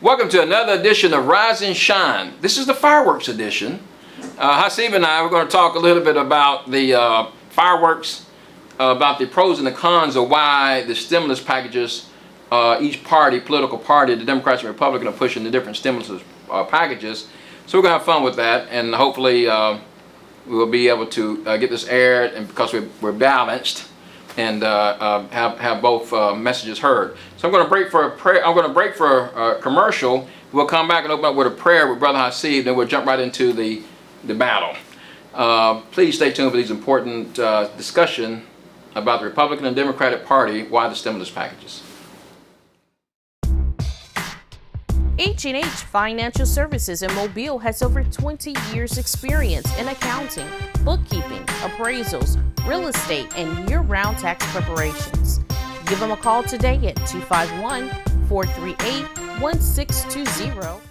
Welcome to another edition of Rise and Shine. This is the fireworks edition. Haseeb and I are going to talk a little bit about the fireworks, about the pros and the cons of why the stimulus packages, each party, political party, the Democrats and Republicans are pushing the different stimulus packages. So we're going to have fun with that, and hopefully we will be able to get this aired, and because we're balanced and have both messages heard. So I'm going to break for a prayer. I'm going to break for a commercial. We'll come back and open up with a prayer with Brother Haseeb. Then we'll jump right into the battle. Please stay tuned for these important discussion about the Republican and Democratic Party. Why the stimulus packages? H&H Financial Services in Mobile has over 20 years experience in accounting, bookkeeping, appraisals, real estate, and year-round tax preparations. Give them a call today at 251-438-1620.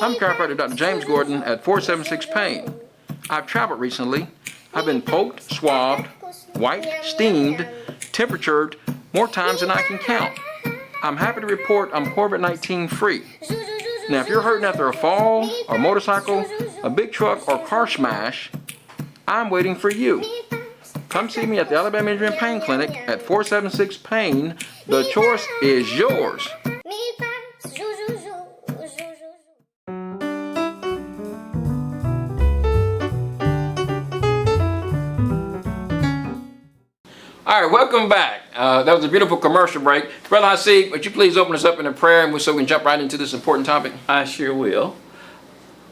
I'm chiropractor Dr. James Gordon at 476 Payne. I've traveled recently. I've been poked, swabbed, wiped, steamed, temperatured more times than I can count. I'm happy to report I'm COVID-19 free. Now, if you're hurting after a fall, a motorcycle, a big truck, or car smash, I'm waiting for you. Come see me at the Alabama Injury and Pain Clinic at 476 Payne. The choice is yours. All right, welcome back. That was a beautiful commercial break. Brother Haseeb, would you please open us up in a prayer and so we can jump right into this important topic? I sure will.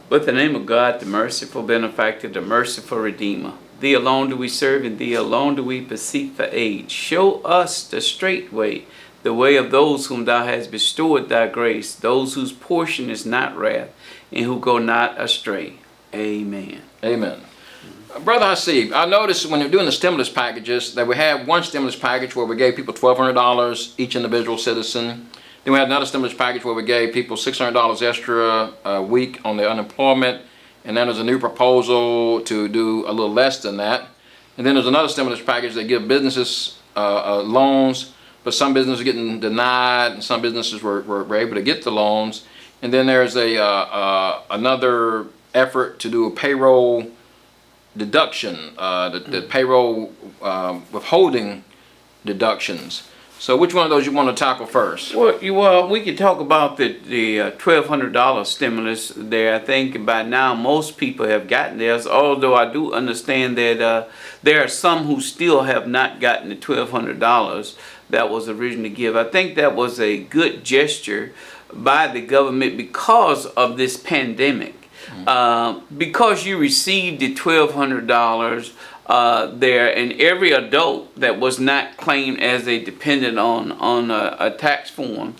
With the name of God, the merciful benefactor, the merciful redeemer. Thee alone do we serve, and thee alone do we beseech for aid. Show us the straight way, the way of those whom thou hast bestowed thy grace, those whose portion is not wrath, and who go not astray. Amen. Amen. Brother Haseeb, I noticed when they're doing the stimulus packages that we had one stimulus package where we gave people $1,200 each individual citizen. Then we had another stimulus package where we gave people $600 extra a week on their unemployment. And then there's a new proposal to do a little less than that. And then there's another stimulus package that give businesses loans, but some businesses are getting denied and some businesses were able to get the loans. And then there's another effort to do a payroll deduction, the payroll withholding deductions. So which one of those you want to tackle first? Well, we could talk about the $1,200 stimulus there. I think by now most people have gotten theirs, although I do understand that there are some who still have not gotten the $1,200 that was originally given. I think that was a good gesture by the government because of this pandemic. Because you received the $1,200 there, and every adult that was not claimed as a dependent on a tax form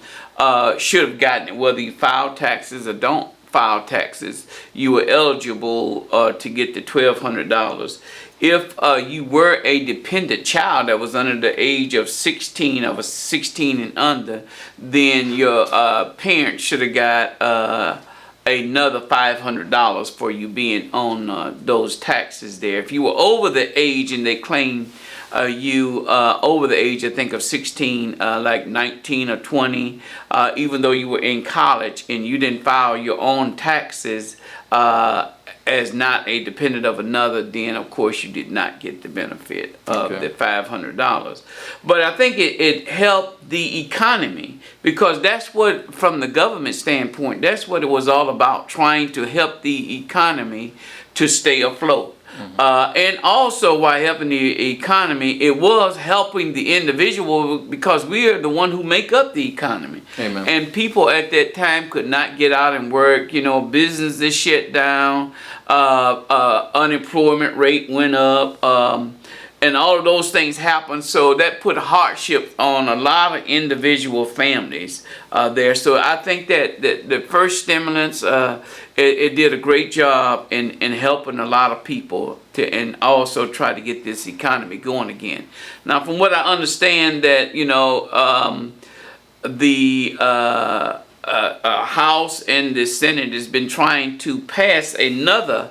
should have gotten it, whether you file taxes or don't file taxes. You were eligible to get the $1,200. If you were a dependent child that was under the age of 16, or was 16 and under, then your parents should have got another $500 for you being on those taxes there. If you were over the age and they claimed you over the age, I think, of 16, like 19 or 20, even though you were in college and you didn't file your own taxes as not a dependent of another, then of course you did not get the benefit of the $500. But I think it helped the economy, because that's what, from the government standpoint, that's what it was all about, trying to help the economy to stay afloat. And also, while helping the economy, it was helping the individual, because we are the one who make up the economy. Amen. And people at that time could not get out and work. You know, businesses shut down, unemployment rate went up, and all of those things happened. So that put hardship on a lot of individual families there. So I think that the first stimulus, it did a great job in helping a lot of people and also try to get this economy going again. Now, from what I understand, that the House and the Senate has been trying to pass another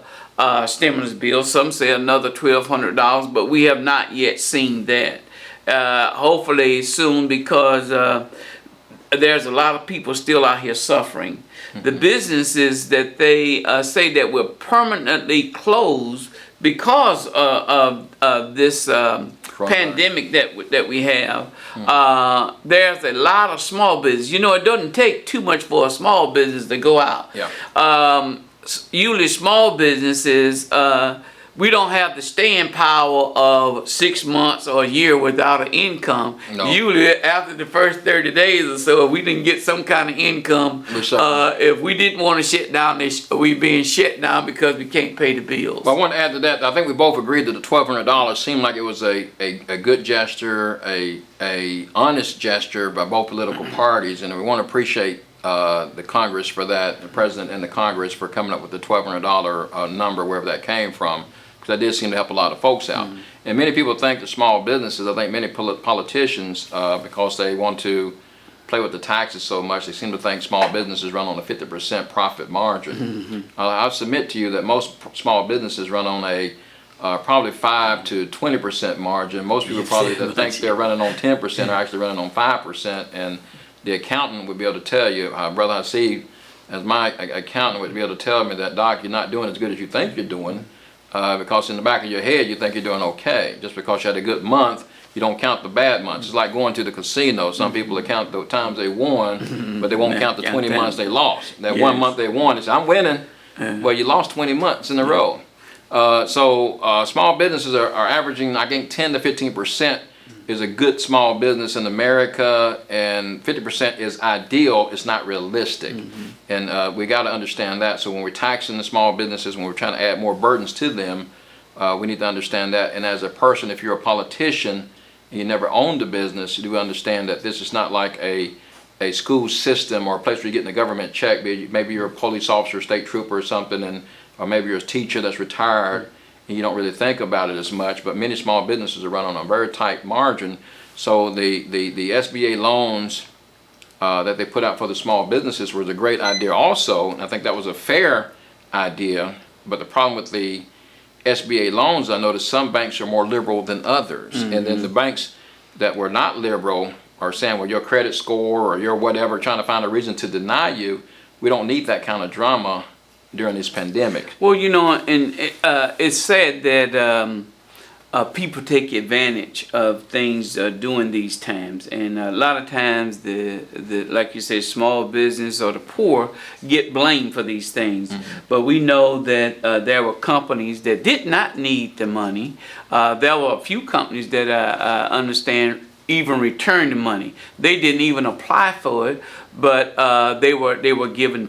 stimulus bill. Some say another $1,200, but we have not yet seen that. Hopefully soon, because there's a lot of people still out here suffering. The businesses that they say that will permanently close because of this pandemic that we have. There's a lot of small business. You know, it doesn't take too much for a small business to go out. Yeah. Usually small businesses, we don't have the staying power of 6 months or a year without an income. No. Usually after the first 30 days or so, if we didn't get some kind of income, if we didn't want to shut down, we being shut down because we can't pay the bills. Well, I want to add to that. I think we both agreed that the $1,200 seemed like it was a good gesture, a honest gesture by both political parties, and we want to appreciate the Congress for that, the President and the Congress for coming up with the $1,200 number, wherever that came from, because that did seem to help a lot of folks out. And many people think that small businesses, I think many politicians, because they want to play with the taxes so much, they seem to think small businesses run on a 50% profit margin. I'll submit to you that most small businesses run on a probably 5 to 20% margin. Most people probably that think they're running on 10% are actually running on 5%, and the accountant would be able to tell you, Brother Haseeb, as my accountant would be able to tell me that, Doc, you're not doing as good as you think you're doing, because in the back of your head you think you're doing okay. Just because you had a good month, you don't count the bad months. It's like going to the casino. Some people account the times they won, but they won't count the 20 months they lost. That 1 month they won, they say, I'm winning. Well, you lost 20 months in a row. So small businesses are averaging, I think, 10 to 15% is a good small business in America, and 50% is ideal. It's not realistic. And we got to understand that. So when we're taxing the small businesses, when we're trying to add more burdens to them, we need to understand that. And as a person, if you're a politician and you never owned a business, you do understand that this is not like a school system or a place where you're getting a government check. Maybe you're a police officer, state trooper or something, or maybe you're a teacher that's retired, and you don't really think about it as much. But many small businesses are run on a very tight margin. So the SBA loans that they put out for the small businesses was a great idea also, and I think that was a fair idea. But the problem with the SBA loans, I noticed some banks are more liberal than others. And then the banks that were not liberal are saying, well, your credit score or your whatever, trying to find a reason to deny you. We don't need that kind of drama during this pandemic. Well, you know, and it's sad that people take advantage of things during these times, and a lot of times the like you say, small business or the poor get blamed for these things. But we know that there were companies that did not need the money. There were a few companies that I understand even returned the money. They didn't even apply for it, but they were given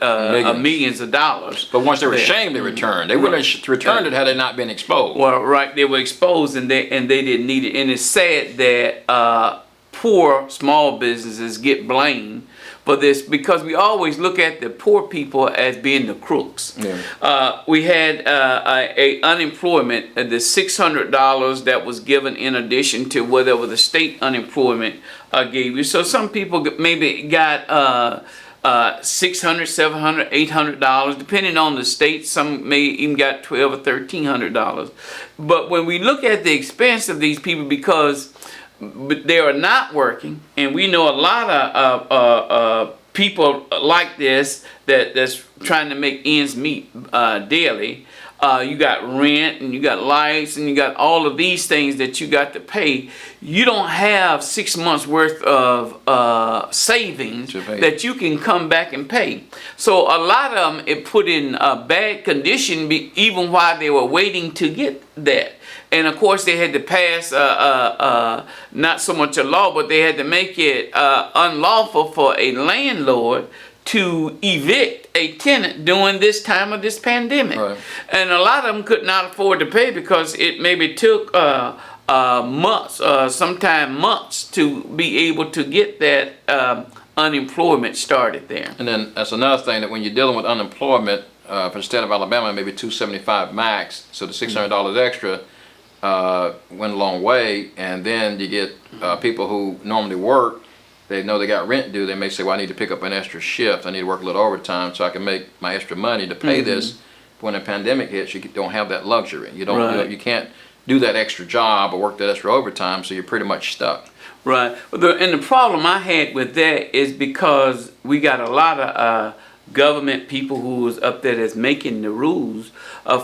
millions of dollars. But once they were ashamed, they returned. They wouldn't have returned it had it not been exposed. Well, right, they were exposed, and they didn't need it. And it's sad that poor small businesses get blamed for this, because we always look at the poor people as being the crooks. We had a unemployment, the $600 that was given in addition to whatever the state unemployment gave you. So some people maybe got $600, $700, $800, depending on the state. Some may even got $1,200 or $1,300. But when we look at the expense of these people, because they are not working, and we know a lot of people like this that's trying to make ends meet daily. You got rent, and you got lights, and you got all of these things that you got to pay. You don't have 6 months worth of savings that you can come back and pay. So a lot of them it put in bad condition even while they were waiting to get that. And of course they had to pass not so much a law, but they had to make it unlawful for a landlord to evict a tenant during this time of this pandemic. And a lot of them could not afford to pay because it maybe took months, sometime months, to be able to get that unemployment started there. And then that's another thing, that when you're dealing with unemployment for the state of Alabama, maybe $275 max, so the $600 extra went a long way. And then you get people who normally work, they know they got rent due, they may say, well, I need to pick up an extra shift, I need to work a little overtime so I can make my extra money to pay this when a pandemic hits, you don't have that luxury. You don't. Right. You can't do that extra job or work that extra overtime, so you're pretty much stuck. Right. And the problem I had with that is because we got a lot of government people who was up there that's making the rules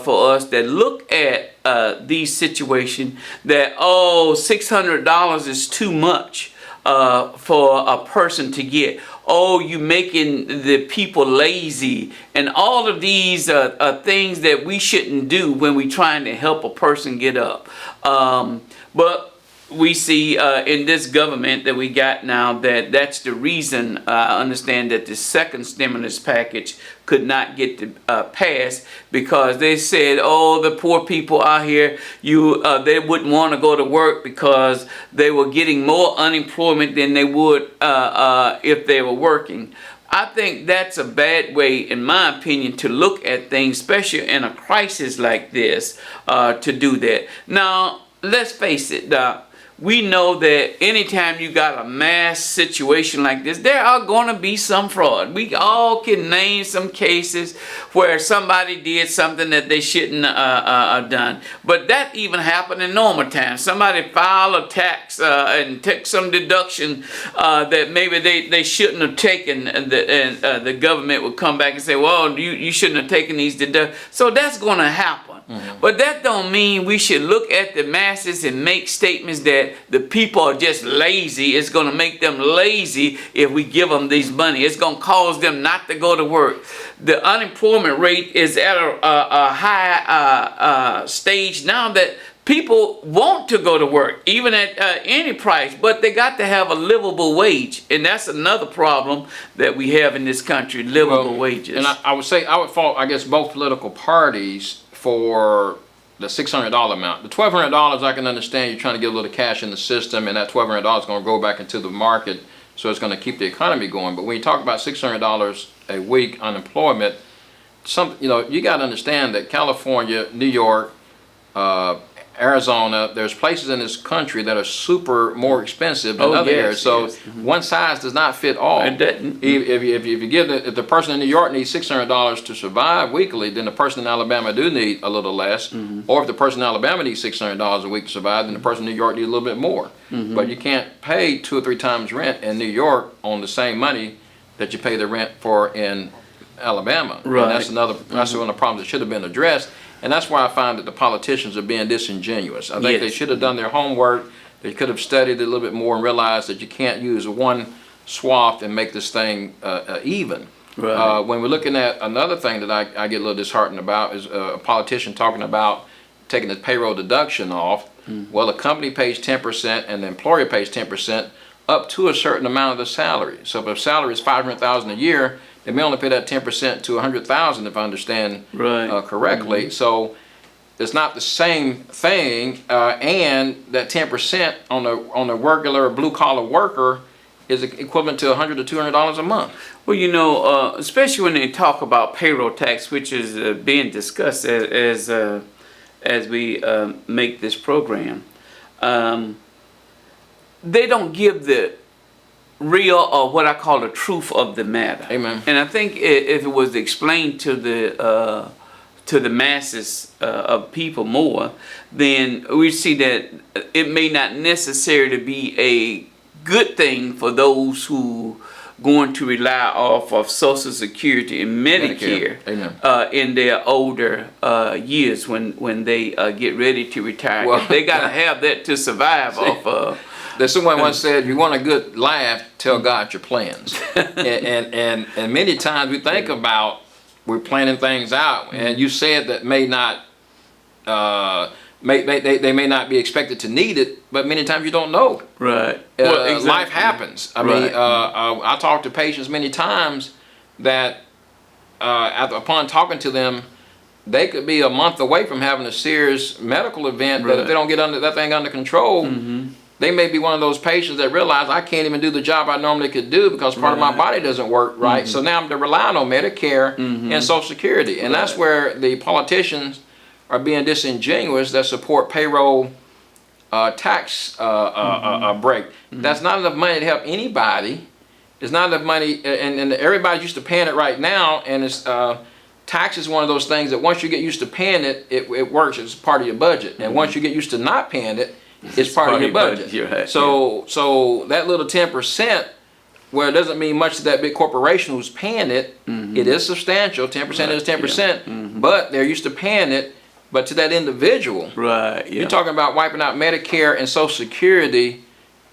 for us that look at these situations that, $600 is too much for a person to get. Oh, you making the people lazy, and all of these things that we shouldn't do when we trying to help a person get up. But we see in this government that we got now that's the reason I understand that the second stimulus package could not get to pass, because they said, the poor people out here, they wouldn't want to go to work because they were getting more unemployment than they would if they were working. I think that's a bad way, in my opinion, to look at things, especially in a crisis like this, to do that. Now, let's face it, Doc. We know that anytime you got a mass situation like this, there are going to be some fraud. We all can name some cases where somebody did something that they shouldn't have done. But that even happened in normal times. Somebody filed a tax and took some deduction that maybe they shouldn't have taken, and the government would come back and say, well, you shouldn't have taken these deductions. So that's going to happen. Mm-hmm. But that don't mean we should look at the masses and make statements that the people are just lazy. It's going to make them lazy if we give them these money. It's going to cause them not to go to work. The unemployment rate is at a high stage now that people want to go to work, even at any price, but they got to have a livable wage. And that's another problem that we have in this country, livable wages. And I would say, I would fault, I guess, both political parties for the $600 amount. The $1,200, I can understand you're trying to get a little cash in the system, and that $1,200 is going to go back into the market, so it's going to keep the economy going. But when you talk about $600 a week unemployment, you got to understand that California, New York, Arizona, there's places in this country that are super more expensive than other areas. So one size does not fit all. If the person in New York needs $600 to survive weekly, then the person in Alabama do need a little less. Mm-hmm. Or if the person in Alabama needs $600 a week to survive, then the person in New York needs a little bit more. Mm-hmm. But you can't pay 2 or 3 times rent in New York on the same money that you pay the rent for in Alabama. Right. And that's one of the problems that should have been addressed. And that's why I find that the politicians are being disingenuous. I think they should have done their homework. They could have studied a little bit more and realized that you can't use one swath and make this thing even. Right. When we're looking at another thing that I get a little disheartened about is a politician talking about taking the payroll deduction off. Mm. Well, the company pays 10% and the employer pays 10% up to a certain amount of the salary. So if a salary is $500,000 a year, they may only pay that 10% to $100,000, if I understand correctly. Mm-hmm. So it's not the same thing, and that 10% on a regular blue collar worker is equivalent to $100 to $200 a month. Well, especially when they talk about payroll tax, which is being discussed as we make this program, they don't give the real, or what I call the truth of the matter. Amen. And I think if it was explained to the masses of people more, then we see that it may not necessarily be a good thing for those who going to rely off of Social Security and Medicare in their older years when they get ready to retire. Well, they got to have that to survive off of. There's someone once said, if you want a good laugh, tell God your plans. and many times we think about, we're planning things out, and you said that may not, they may not be expected to need it, but many times you don't know. Right. Well, exactly. Life happens. I mean, I talk to patients many times that upon talking to them, they could be a month away from having a serious medical event that if they don't get that thing under control, they may be one of those patients that realize I can't even do the job I normally could do because part of my body doesn't work right. So now I'm relying on Medicare and Social Security. And that's where the politicians are being disingenuous that support payroll tax break. That's not enough money to help anybody. It's not enough money, and everybody's used to paying it right now, and it's tax is one of those things that once you get used to paying it, it works as part of your budget. And once you get used to not paying it, it's part of your budget. Right. So that little 10%, where it doesn't mean much to that big corporation who's paying it, it is substantial. 10% is 10%, but they're used to paying it. But to that individual, you're talking about wiping out Medicare and Social Security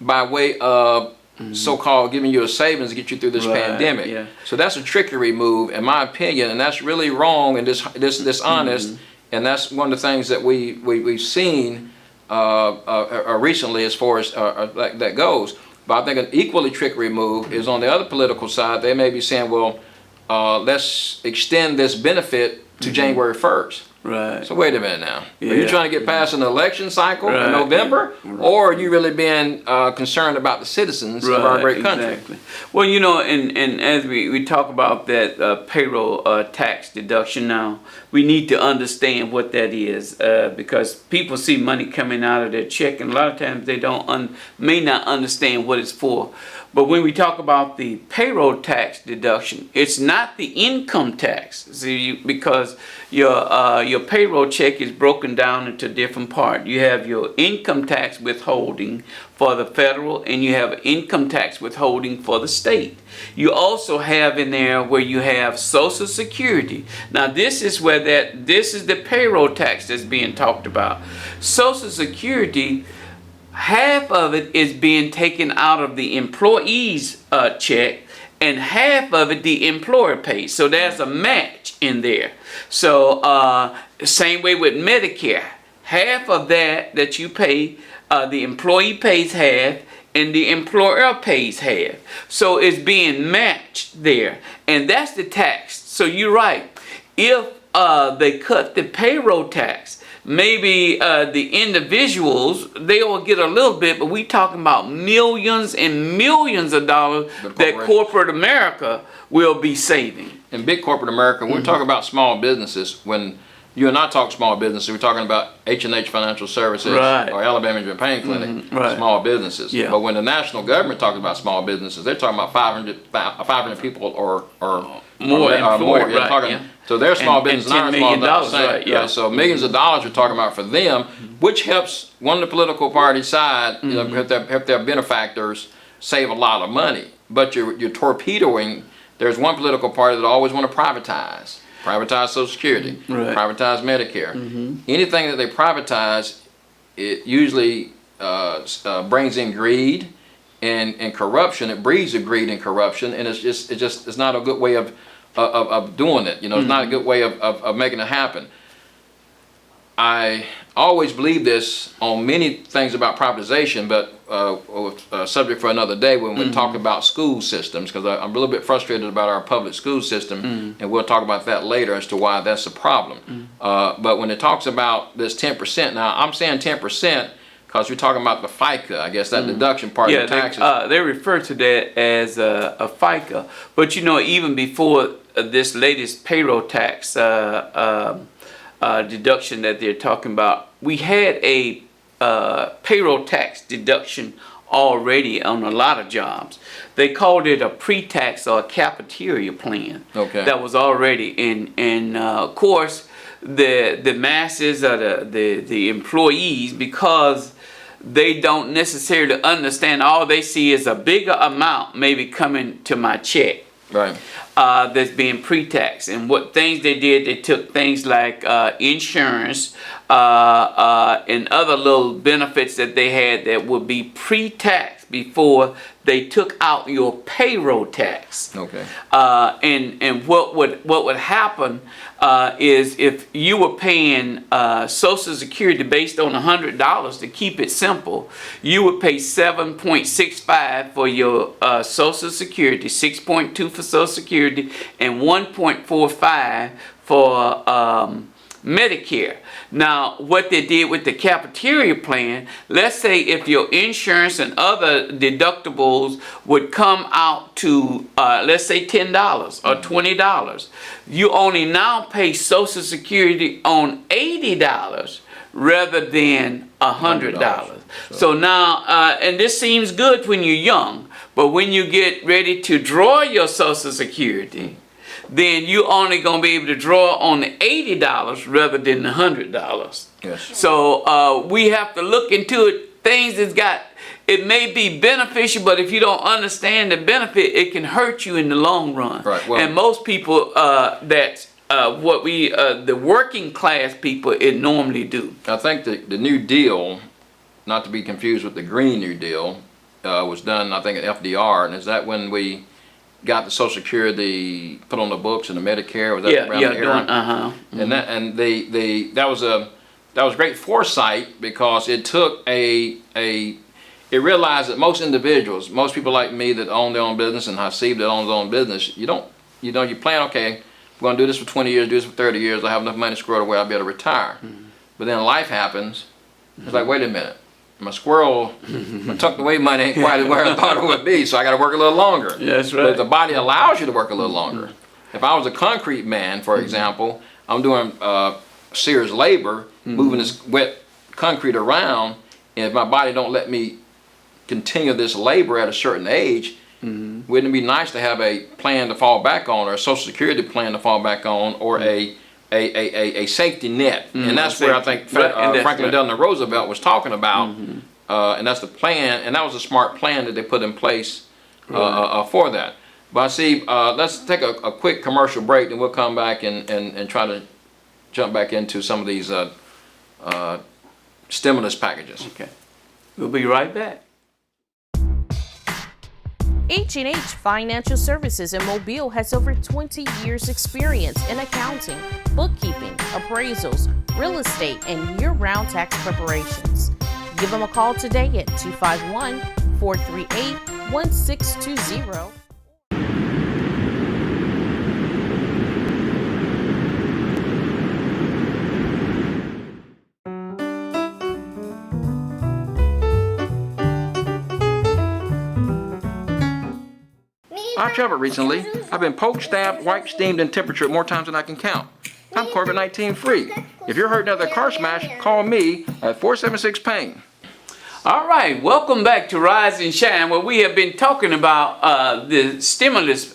by way of so-called giving you a savings to get you through this pandemic. So that's a trickery move, in my opinion, and that's really wrong and dishonest. And that's one of the things that we've seen recently as far as that goes. But I think an equally trickery move is on the other political side. They may be saying, well, let's extend this benefit to January 1st. So wait a minute now. Are you trying to get past an election cycle in November? Or are you really being concerned about the citizens of our great country? Exactly. Well, you know, and as we talk about that payroll tax deduction now, we need to understand what that is, because people see money coming out of their check, and a lot of times they may not understand what it's for. But when we talk about the payroll tax deduction, it's not the income tax. See, because your payroll check is broken down into different parts. You have your income tax withholding for the federal, and you have income tax withholding for the state. You also have in there where you have Social Security. Now this is this is the payroll tax that's being talked about. Social Security, half of it is being taken out of the employee's check, and half of it the employer pays. So there's a match in there. So same way with Medicare. Half of that you pay, the employee pays half, and the employer pays half. So it's being matched there. And that's the tax. So you're right. If they cut the payroll tax, maybe the individuals, they will get a little bit, but we talking about millions and millions of dollars that corporate America will be saving. In big corporate America, we're talking about small businesses. When you and I talk small businesses, we're talking about H&H Financial Services or Alabama Joint Pain Clinic, small businesses. But when the national government talks about small businesses, they're talking about 500 people or more. So their small business, not small dollars. So millions of dollars we're talking about for them, which helps one of the political party side, help their benefactors save a lot of money. But you're torpedoing. There's one political party that always want to privatize Social Security, privatize Medicare. Anything that they privatize, it usually brings in greed and corruption. It breeds of greed and corruption, and it's not a good way of doing it. It's not a good way of making it happen. I always believe this on many things about privatization, but subject for another day when we talk about school systems, because I'm a little bit frustrated about our public school system, and we'll talk about that later as to why that's a problem. But when it talks about this 10%, now I'm saying 10% because we're talking about the FICA, I guess, that deduction part of the taxes. They refer to that as a FICA. But even before this latest payroll tax deduction that they're talking about, we had a payroll tax deduction already on a lot of jobs. They called it a pre-tax or a cafeteria plan. That was already in, and of course the masses or the employees, because they don't necessarily understand, all they see is a bigger amount maybe coming to my check. That's being pre-tax. And what things they did, they took things like insurance and other little benefits that they had that would be pre-tax before they took out your payroll tax. And what would happen is if you were paying Social Security based on $100, to keep it simple, you would pay 7.65 for your Social Security, 6.2 for Social Security, and 1.45 for Medicare. Now, what they did with the cafeteria plan, let's say if your insurance and other deductibles would come out to, let's say $10 or $20, you only now pay Social Security on $80 rather than $100. So now, and this seems good when you're young, but when you get ready to draw your Social Security, then you're only going to be able to draw on the $80 rather than the $100. Yes. So we have to look into it. Things that's got, it may be beneficial, but if you don't understand the benefit, it can hurt you in the long run. Right. Well, and most people the working class people, it normally do. I think the New Deal, not to be confused with the Green New Deal, was done, I think, at FDR. And is that when we got the Social Security put on the books and the Medicare? Was that around the era? And that was great foresight, because it took it realized that most individuals, most people like me that own their own business, and Haseeb that owns his own business, you plan, okay, we're going to do this for 20 years, do this for 30 years, I have enough money squirred away, I'll be able to retire. But then life happens. It's like, wait a minute, my squirrel, my tucked away money ain't quite where I thought it would be, so I got to work a little longer. That's right. But the body allows you to work a little longer. If I was a concrete man, for example, I'm doing Sears labor, moving this wet concrete around, and if my body don't let me continue this labor at a certain age, wouldn't it be nice to have a plan to fall back on, or a Social Security plan to fall back on, or a safety net? And that's where I think Franklin Delano Roosevelt was talking about, and that's the plan, and that was a smart plan that they put in place for that. But see, let's take a quick commercial break, and we'll come back and try to jump back into some of these stimulus packages. Okay, we'll be right back. H&H Financial Services in Mobile has over 20 years experience in accounting, bookkeeping, appraisals, real estate, and year-round tax preparations. Give them a call today at 251-438-1620. I've traveled recently. I've been poked, stabbed, wiped, steamed, and temperatured more times than I can count. I'm COVID-19 free. If you're hurting after a car smash, call me at 476-PAIN. All right, welcome back to Rise and Shine, where we have been talking about the stimulus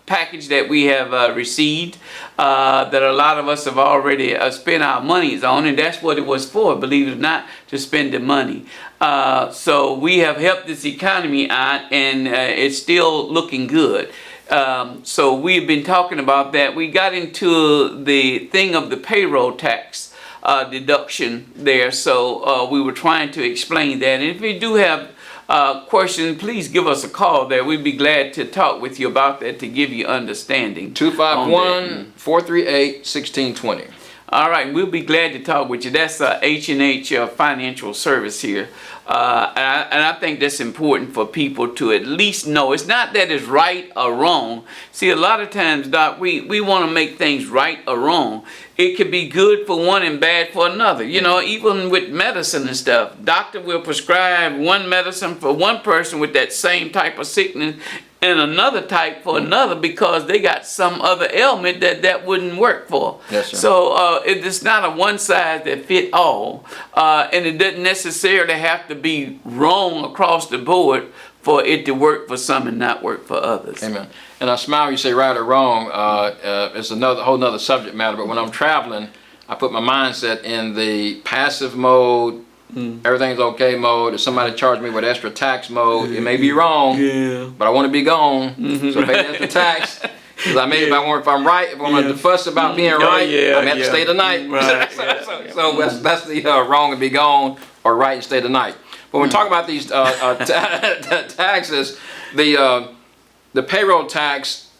package that we have received, that a lot of us have already spent our monies on, and that's what it was for, believe it or not, to spend the money. So we have helped this economy out, and it's still looking good. So we've been talking about that. We got into the thing of the payroll tax deduction there, so we were trying to explain that. And if you do have questions, please give us a call there. We'd be glad to talk with you about that, to give you understanding. 251-438-1620. All right, we'll be glad to talk with you. That's H&H Financial Service here. And I think that's important for people to at least know. It's not that it's right or wrong. See, a lot of times, Doc, we want to make things right or wrong. It could be good for one and bad for another. You know, even with medicine and stuff, doctor will prescribe one medicine for one person with that same type of sickness, and another type for another, because they got some other ailment that wouldn't work for. Yes, sir. So it's not a one size that fit all, and it doesn't necessarily have to be wrong across the board for it to work for some and not work for others. Amen. And I smile, you say right or wrong. It's another whole nother subject matter. But when I'm traveling, I put my mindset in the passive mode. Everything's okay mode. If somebody charged me with extra tax mode, it may be wrong, but I want to be gone. So pay the extra tax. Because if I'm right, if I'm going to fuss about being right, I'm at to stay the night. Right. So that's the wrong and be gone, or right and stay the night. But when we talk about these taxes, the payroll tax,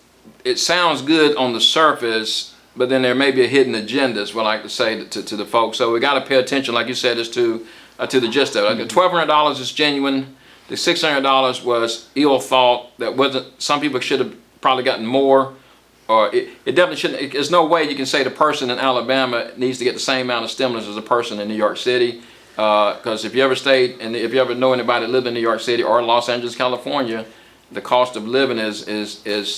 it sounds good on the surface, but then there may be a hidden agenda, is what I like to say to the folks. So we got to pay attention, like you said, as to the gist of it. Like the $1,200 is genuine. The $600 was ill thought. That wasn't. Some people should have probably gotten more, or it definitely shouldn't. There's no way you can say the person in Alabama needs to get the same amount of stimulus as a person in New York City. Because if you ever stayed, and if you ever know anybody that lived in New York City or Los Angeles, California, the cost of living is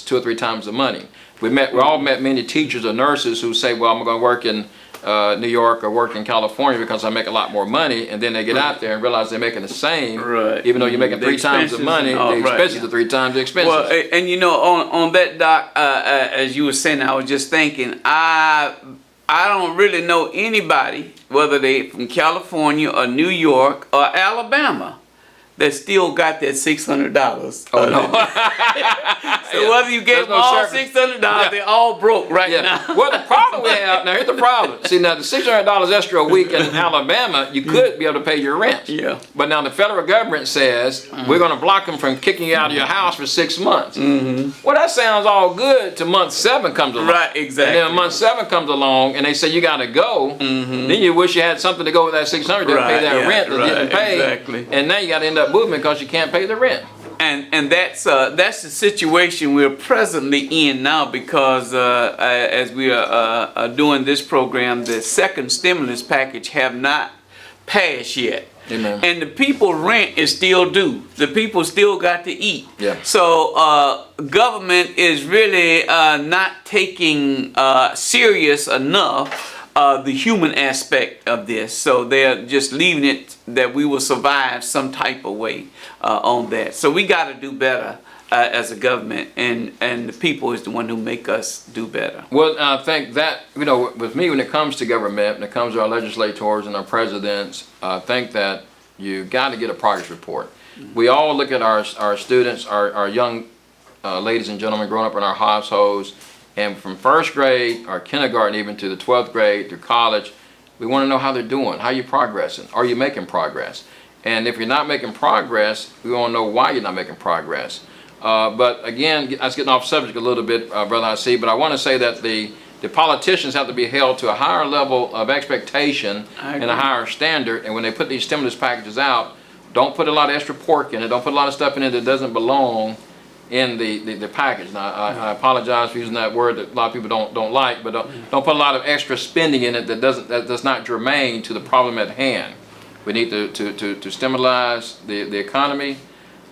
2 or 3 times the money. We all met many teachers or nurses who say, well, I'm going to work in New York or work in California because I make a lot more money, and then they get out there and realize they're making the same, Right. even though you're making The 3 times the expenses money, and all, the right, expenses yeah. are 3 times the expenses. Well, and you know, on that, Doc, as you were saying, I was just thinking, I don't really know anybody, whether they from California or New York or Alabama, that still got that $600. Oh no! So whether you gave There's them no all circus. $600, Yeah. they're all broke right Yeah. now. Well, the problem we have now, here's the problem. See, now the $600 extra a week in Alabama, you could be able to pay your rent. Yeah. But now the federal government says we're going to block them from kicking you out of your house for 6 months. Well, that sounds all good till month 7 comes along. Right, exactly. And then month 7 comes along, and they say you got to go. Then you wish you had something to go with that 600 to pay Right, that yeah, rent that right, didn't pay. exactly. And now you got to end up moving because you can't pay the rent. And that's the situation we're presently in now, because as we are doing this program, the second stimulus package have not passed yet. Amen. And the people rent is still due. The people still got to eat. Yeah. So government is really not taking serious enough the human aspect of this. So they're just leaving it that we will survive some type of way on that. So we got to do better as a government, and the people is the one who make us do better. Well, I think that, you know, with me, when it comes to government, when it comes to our legislators and our presidents, I think that you got to get a progress report. We all look at our students, our young ladies and gentlemen growing up in our households, and from first grade, or kindergarten, even to the 12th grade, through college, we want to know how they're doing. How are you progressing? Are you making progress? And if you're not making progress, we want to know why you're not making progress. But again, I was getting off subject a little bit, Brother Haseeb, but I want to say that the politicians have to be held to a higher level of expectation and a higher standard. And when they put these stimulus packages out, don't put a lot of extra pork in it. Don't put a lot of stuff in it that doesn't belong in the package. Now, I apologize for using that word that a lot of people don't like, but don't put a lot of extra spending in it that's not germane to the problem at hand. We need to stimulate the economy.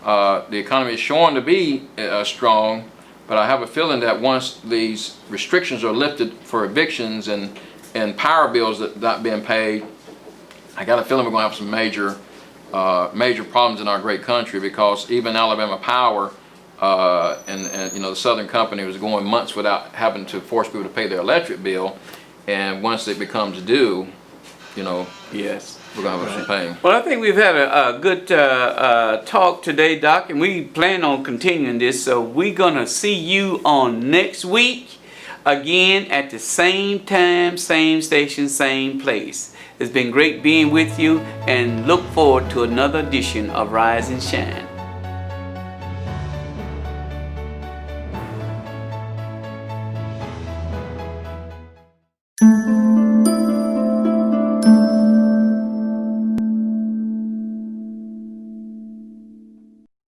The economy is showing to be strong, but I have a feeling that once these restrictions are lifted for evictions and power bills that not being paid, I got a feeling we're going to have some major problems in our great country, because even Alabama Power and you know, the Southern Company was going months without having to force people to pay their electric bill, and once it becomes due, you know, Yes. we're going to have some pain. Well, I think we've had a good talk today, Doc, and we plan on continuing this. So we're going to see you on next week, again at the same time, same station, same place. It's been great being with you, and look forward to another edition of Rise and Shine.